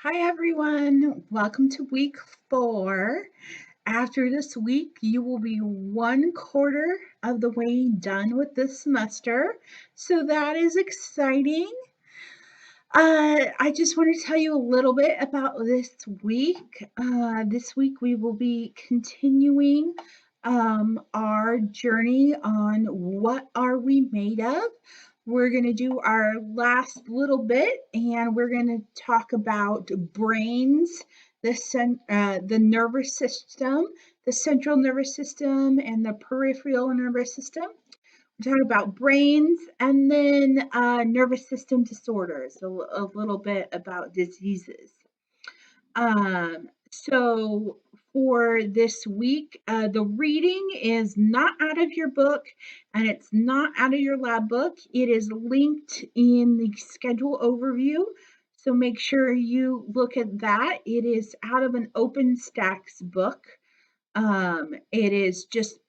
Hi, everyone. Welcome to week 4. After this week, you will be 1/4 of the way done with this semester. So that is exciting. I just want to tell you a little bit about this week. This week, we will be continuing our journey on what are we made of. We're going to do our last little bit, and we're going to talk about brains, the nervous system, the central nervous system, and the peripheral nervous system. We talk about brains and then nervous system disorders, a little bit about diseases. So for this week, the reading is not out of your book and it's not out of your lab book. It is linked in the schedule overview. So make sure you look at that. It is out of an OpenStax book. It is just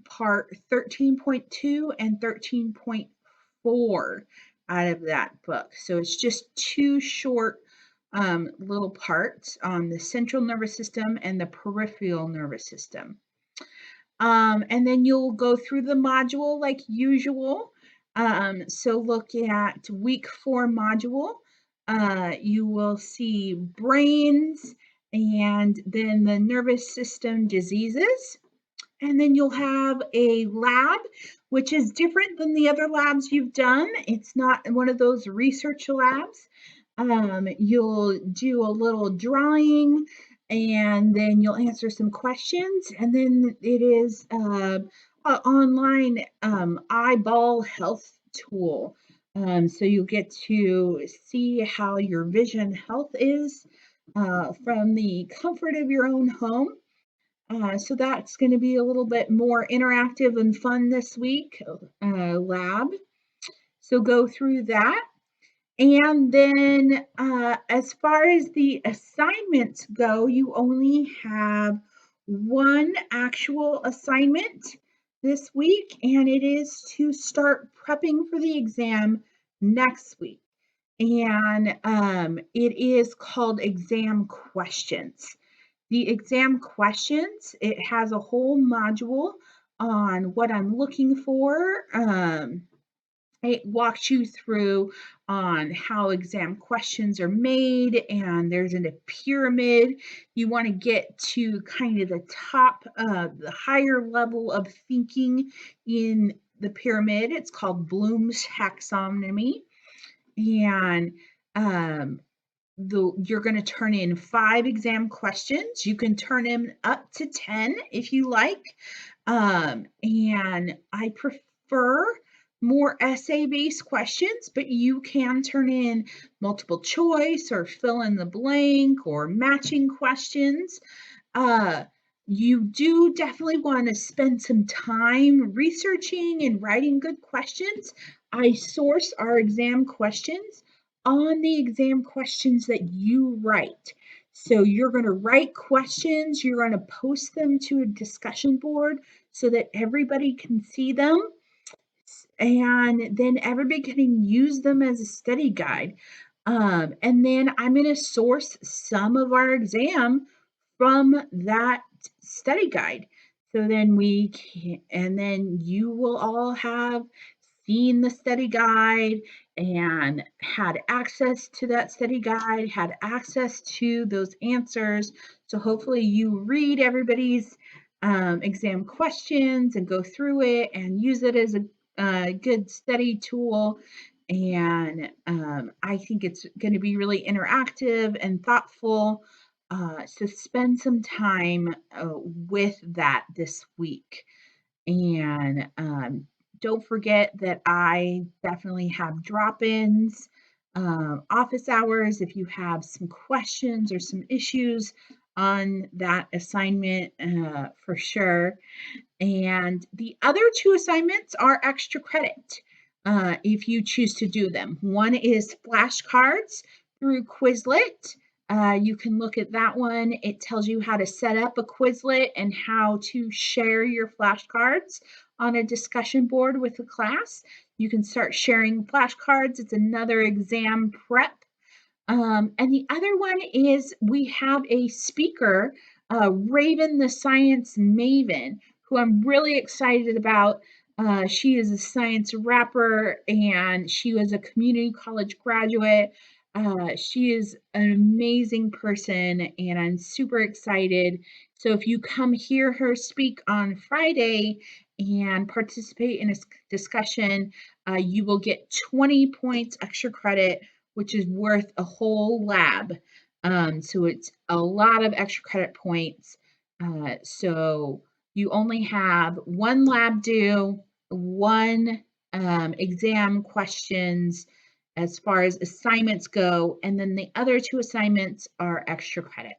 part 13.2 and 13.4 out of that book. So it's just two short little parts on the central nervous system and the peripheral nervous system. And then you'll go through the module like usual. So look at week 4 module. You will see brains and then the nervous system diseases. And then you'll have a lab, which is different than the other labs you've done. It's not one of those research labs. You'll do a little drawing and then you'll answer some questions. And then it is an online eyeball health tool. So you'll get to see how your vision health is from the comfort of your own home. So that's going to be a little bit more interactive and fun this week, lab. So go through that. And then as far as the assignments go, you only have one actual assignment this week, and it is to start prepping for the exam next week. And it is called exam questions. The exam questions, it has a whole module on what I'm looking for. It walks you through on how exam questions are made, and there's a pyramid. You want to get to kind of the top, the higher level of thinking in the pyramid. It's called Bloom's taxonomy. And you're going to turn in 5 exam questions. You can turn them up to 10 if you like. And I prefer more essay-based questions, but you can turn in multiple choice or fill in the blank or matching questions. You do definitely want to spend some time researching and writing good questions. I source our exam questions on the exam questions that you write. So you're going to write questions, you're going to post them to a discussion board so that everybody can see them, and then everybody can use them as a study guide. And then I'm going to source some of our exam from that study guide. So then and then you will all have seen the study guide and had access to that study guide, had access to those answers. So hopefully you read everybody's exam questions and go through it and use it as a good study tool. And I think it's going to be really interactive and thoughtful. So spend some time with that this week. And don't forget that I definitely have drop-ins, office hours if you have some questions or some issues on that assignment for sure. And the other 2 assignments are extra credit if you choose to do them. One is flashcards through Quizlet. You can look at that one. It tells you how to set up a Quizlet and how to share your flashcards on a discussion board with the class. You can start sharing flashcards. It's another exam prep And the other one is we have a speaker, Raven the Science Maven, who I'm really excited about. She is a science rapper and she was a community college graduate. She is an amazing person and I'm super excited. So if you come hear her speak on Friday and participate in a discussion, you will get 20 points extra credit, which is worth a whole lab. So it's a lot of extra credit points. So you only have one lab due, one exam questions as far as assignments go, and then the other two assignments are extra credit.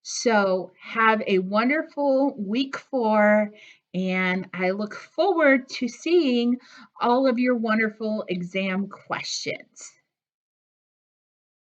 So have a wonderful week 4, and I look forward to seeing all of your wonderful exam questions.